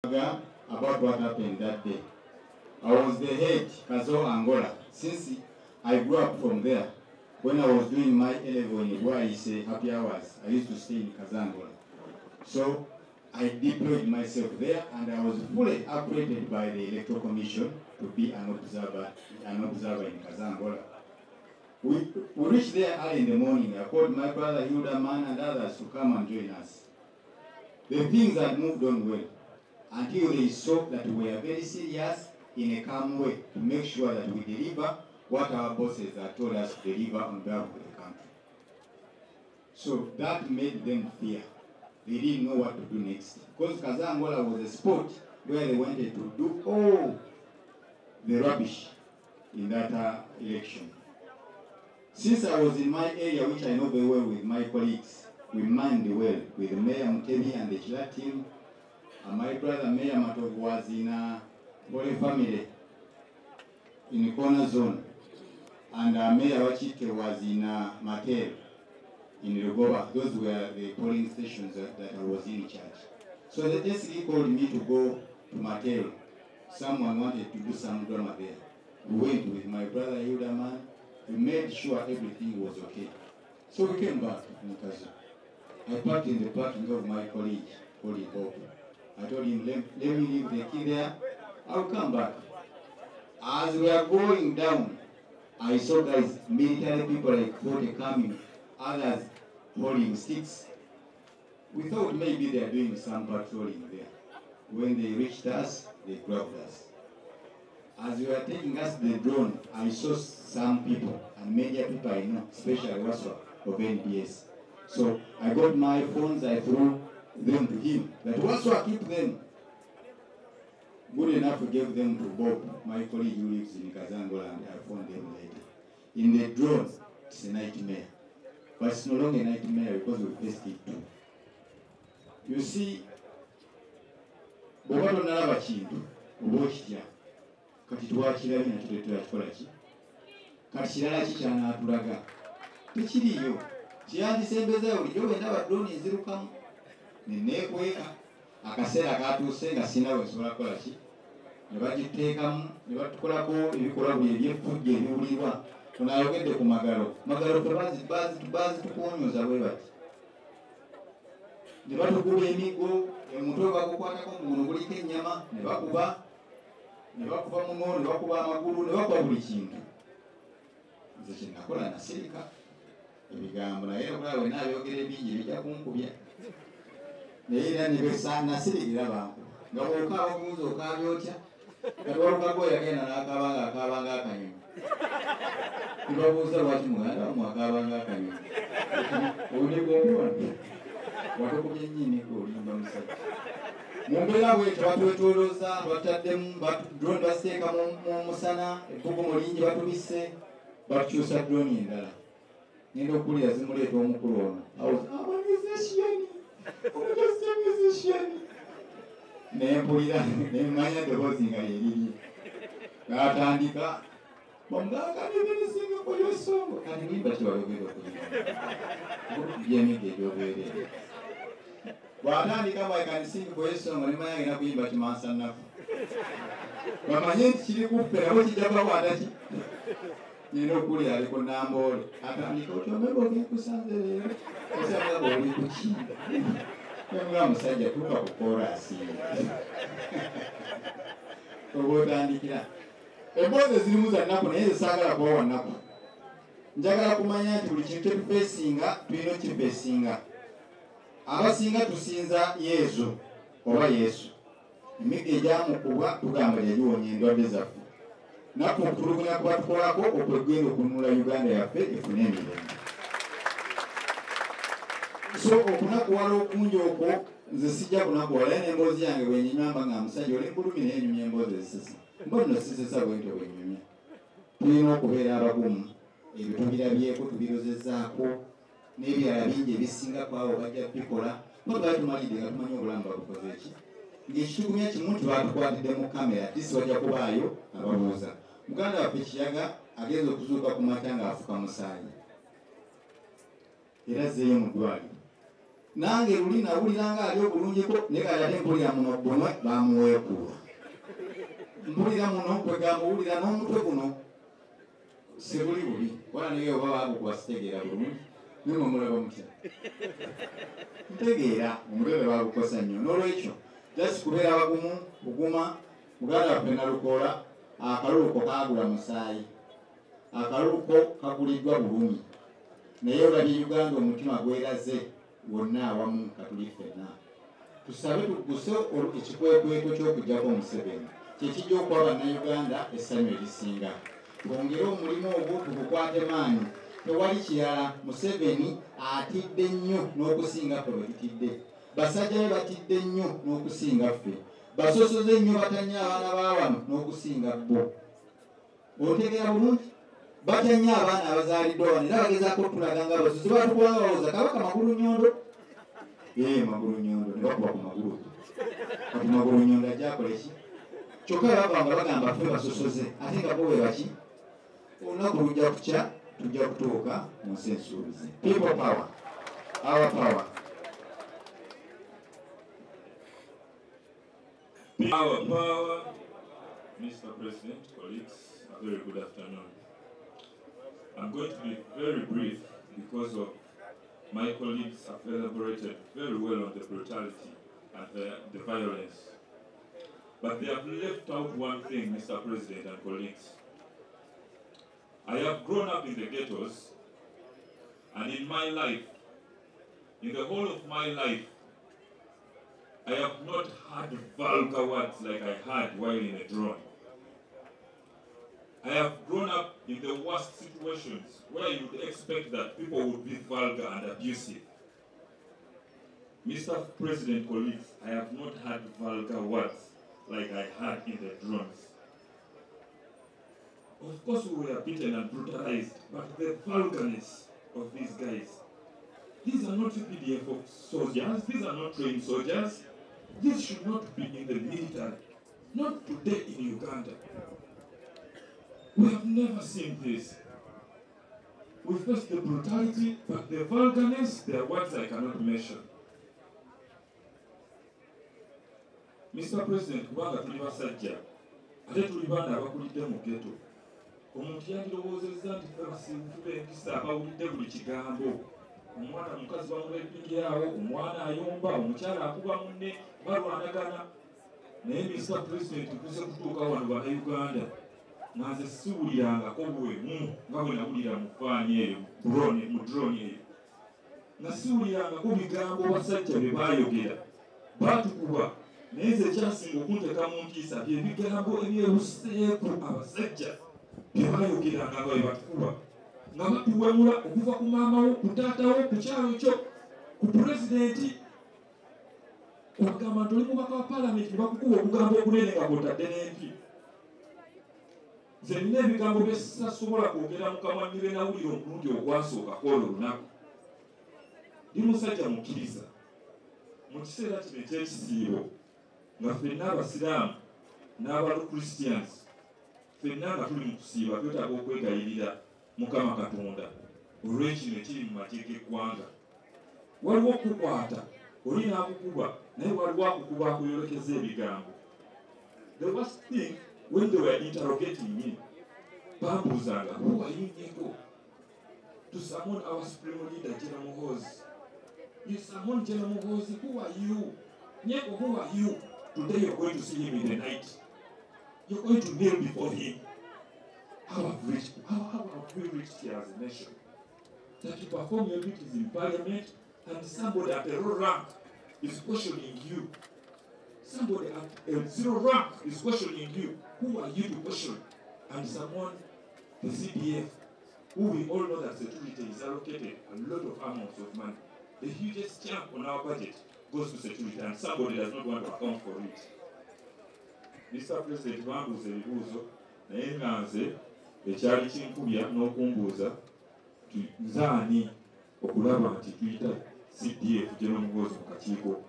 About what happened that day. I was the head, Kazo Angola. Since I grew up from there, when I was doing my A-level in Ibuaise happy hours, I used to stay in Kazangola. So I deployed myself there, and I was fully operated by the Electoral Commission to be an observer in Kazangola. We reached there early in the morning. I called my brother Hildaman and others to come and join us. The things had moved on well until they saw that we are very serious in a calm way to make sure that we deliver what our bosses had told us to deliver on behalf of the country. So that made them fear. They didn't know what to do next. Because Kazangola was a spot where they wanted to do all the rubbish in that election. Since I was in my area, which I know very well with my colleagues, we mined well with Mayor Mutebi and the Chila team. And my brother Mayor Matov was in a Bole family in the corner zone. And Mayor Wachike was in Matel in Rugoba. Those were the polling stations that I was in charge. So the SC called me to go to Matel. Someone wanted to do some drama there. We went with my brother Hildaman. We made sure everything was okay. So we came back in Kazo. I parked in the parking of my colleague, called Bob. I told him, let me leave the key there. I'll come back. As we are going down, I saw guys, military people like 40 coming, others holding sticks. We thought maybe they are doing some patrolling there. When they reached us, they grabbed us. As we were taking us the drone, I saw some people, and media people I know, especially Waswa of NBS. So I got my phones, I threw them to him. That Waswa, keep them. Good enough, we gave them to Bob, my colleague who lives in Kazangola, and I found them later. In the drone, it's a nightmare. But it's no longer a nightmare because we faced it too. You see, Bobato Nalaba Chindu, Ubochia, Katitua Chila in a Chikorachi, Kachira Chichana Turaga, Tichidio, Chian Sembeza, we do another drone in Zirukam, the Nekweka, Akasera Gatu, Senga was Sorakolachi. Never take them, never Korako, if you could have a food, you will. When I get the Kumagaro, Magaro Baz to Ponios away. Never to go any go, and Mutoba Kuaka, Munuri Yama, Nevakuba, Nevakuba Muno, Nevakuba Maguru, Nevakuba Riching. The Chinakola and Silica. If you come when I get a bee, you get a Kumbia. They didn't sign a city. No Kabuzo, Kaviota. The world go again and Akabanga Kanye. You know, watching Akabanga Kanye. Only go on. What could you do? Mumbela wait, what we told us, what at them, but drone was taken on Musana, a Pukumolini, what we say, but you said drone in Dala. Nino Kulia simulate home Kurona. I was a musician. Just a musician. Nempulia, Nemaya the Rosing, I did. Gatandika. Monga can even sing for your song. Can you but you are a bit of Yemi gave your way. Watandika, I can sing for your song, and I have been but Masan. But my aunt, she would pay what she ever wanted. You know, Kulia, I could now more. I can't go to a member of Sunday. I said, I'm going to cheat. I'm saying, you took up for us. Eboze zilimu za naku naye sagala kwa naku. Njagala kumanya nti buli kintu tupesinga tulina kipesinga. Abasinga tusinza Yesu oba Yesu. Emige ejyamu kuba tugamba yayiwonya endwadde zaffe. Naku okutulugunya kuba tukolako okwegenda okununula Uganda yaffe efune emirembe. So okunakuwala okungi okwo nze sijja kunakuwala n'emboozi yange bwenyinyamba nga musajja oli mbulumi naye enyumya emboozi ezisisa. Mbona sisisa bwentyo bwenyumya. Tulina okubeera abagumu. Ebyo tubirabyeko tubirozezzaako n'ebirala bingi ebisinga kwabo bajja bikola. Kuba batumalidde nga tumanyi obulamu babukoze ki. Ng'ekitugumya kimu nti batukwatidde mu kamera tisi wajja kubaayo ababuuza. Muganda waffe Kiyaga agenza okuzuuka ku makya ng'afuka musaayi. Era azzeeyo mu ddwaliro. nange luli nawuliranga ali obulungiko naye kati ate mpulira muno bunwe bamuweekuula mpulira muno kwegamuwulira n'omutwe guno sebuli bubi wala naye oba bagukuba sitegeera bulungi nimwe mulaba mutya ntegeera omulebe bagukosa nnyo n'olwekyo just kubeera bagumu buguma muganda waffe Nalukoola akaluluko kaagula musaayi akaluluko kaguliddwa bulumi naye olabye Uganda omutima gweraze wonna awamu katuli ffenna tusabe tuguse ekikwekweto ky'okuggyako Museveni kyekijja okuwa bannayuganda essanyu erisinga twongere omulimu ogwo tugukwate maanyi tewali kirala Museveni atidde nnyo n'okusinga ffe bwe tutidde basajja be batidde nnyo n'okusinga ffe basosoze nnyo batanya abaana ba wano n'okusinga bo otegeera bulungi batanya abaana abazaaliddwa wano era bagezaako tulaga nga basozi batukubanga balowooza Kabaka Magulu Nyondo Magulu Nyondo ne bakuba ku magulu kati Magulu Nyondo ajjakola eki kyokka bavanga bagamba ffe basosoze ate nga bo bwe baki olunaku lujja kukya tujja kutuuka mu nsi ensuubizi people power our power Our power, Mr. President, colleagues, a very good afternoon. I'm going to be very brief because of my colleagues have elaborated very well on the brutality and the violence. But they have left out one thing, Mr. President and colleagues. I have grown up in the ghettos, and in my life, in the whole of my life, I have not heard vulgar words like I heard while in a drone. I have grown up in the worst situations where you would expect that people would be vulgar and abusive. Mr. President, colleagues, I have not heard vulgar words like I heard in the drones. Of course we were beaten and brutalized, but the vulgarness of these guys, these are not UPDF soldiers, these are not trained soldiers. This should not be in the military, not today in Uganda. We have never seen this. We face the brutality, but the vulgarness, there are words I cannot mention. Mr. President, kubanga tuli basajja, ate tuli baana abakulidde mu ghetto. Omuntu yandirowoozezza nti ffe basibufu b'empisa abawulidde buli kigambo. Omwana mukazi bamulebingirawo, omwana ayomba, omukyala akuba munne, balwanagana. Naye Mr. President tukuze kutuuka wano bannayuganda nga nze siwulirangako bwemu nga bwe nawulira mu faani eyo mu drone eyo. Nga siwulirangako bigambo basajja bye baayogera. Baatukuba naye nze ekyasinga okunteeka mu ntiisa bye bigambo ebyeruseeku abasajja bye baayogeranga nga bwe batukuba. Nga batuwemula okuva ku maamawo, ku taatawo, ku kyalo kyo, ku pulezidenti. Okugamba nti oli mubaka wa paalamenti ne bakukuba okugambo okunene nga kw'otadde n'empi. Nze nina ebigambo bye sitasobola kwogera mu kamwa nnibe nawulira omulundi ogwasooka kw'olwo olunaku. Ndi musajja mukkiriza. Mu kiseera kino eky'ekisiibo nga ffenna abasiraamu n'abalukristiyans ffenna nga tuli mu kusiiba twetaaga okwegayirira Mukama Katonda olw'ekino ekiri mu magye g'eggwanga. Waliwo okukwata oli n'akukuba naye waliwo akukuba akuyolekeza ebigambo. The worst thing when they were interrogating me, bambuuzanga, who are you, Nyeko? To summon our supreme leader, General Muhoozi. You summon General Muhoozi, who are you? Nyeko, who are you? Today you're going to see him in the night. You're going to kneel before him. How have we reached here as a nation? That you perform your duties in parliament and somebody at a low rank is questioning you. Somebody at a zero rank is questioning you. Who are you to question? And someone, the CDF, who we all know that security is allocated a lot of amounts of money. The hugest chunk on our budget goes to security, and somebody does not want to account for it. Mr. President, bambuuza ebibuuzo naye nga nze ekyali kinkubya n'okumbuuza nze ani okulaba nti tuyita CDF General Muhoozi mu kakiiko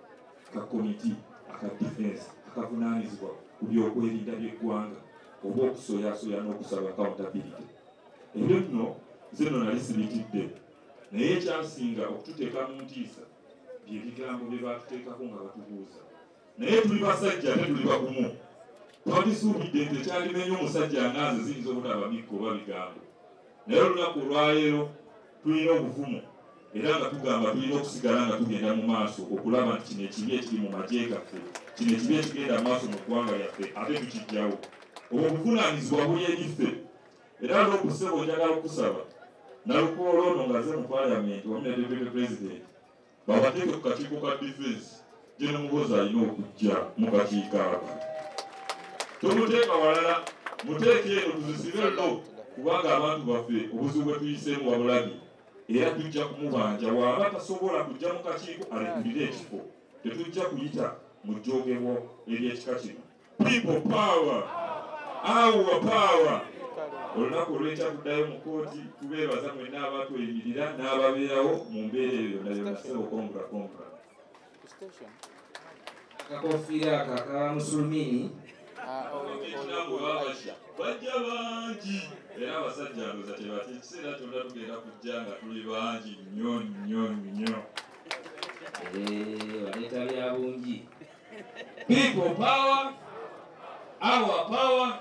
ka komiti aka defense akavunaanyizibwa ku byokwerinda by'eggwanga oba okusoyaasoya n'okusaba accountability. Ebyo nno nze nno nali sibitidde, naye ekyasinga okututeeka mu ntiisa ebigambo bye batuteekako nga batubuuza naye tuli basajja ate tuli bagumu twabisuubidde nti ekyalimenya omusajja anaaze ziyinza obutaba mikko oba bigambo naye olunaku olwaleero tulina obuvumu era nga tugamba tulina okusigala nga tugenda mu maaso okulaba nti kino ekibi ekiri mu magye gaffe kino ekibi ekigenda mu maaso mu ggwanga lyaffe ate tukijjawo obwo obuvunaanyizibwa buli eriffe era olw'okusebo njagala okusaba nalukoolo ono ngaze mu paalamenti wamu ne deputy president babateeke ku kakiiko ka defense gye n'omukozi alina okujja mu kakiiko ako tomuteeka walala muteeke eno tuzisibe nno kubanga abantu baffe obuzibu bwe tuyiseemu wabulabi era tujja kumubanja waba tasobola kujja mu kakiiko alekulire ekifo tetujja kuyita mu jjoogebo ery'ekika kino people power our power olunaku olw'ekyakuddayo mu kooti tubeebaza mwenna abatweyimirira n'ababeerawo mu mbeera eyo yonna yonna sebo kombula akakofiira aka musulumini bajja bangi era abasajja ndoza tebati ekiseera kyonna tugenda kujja nga tuli bangi nnyo nnyo nnyo waleeta bya bungi people power our power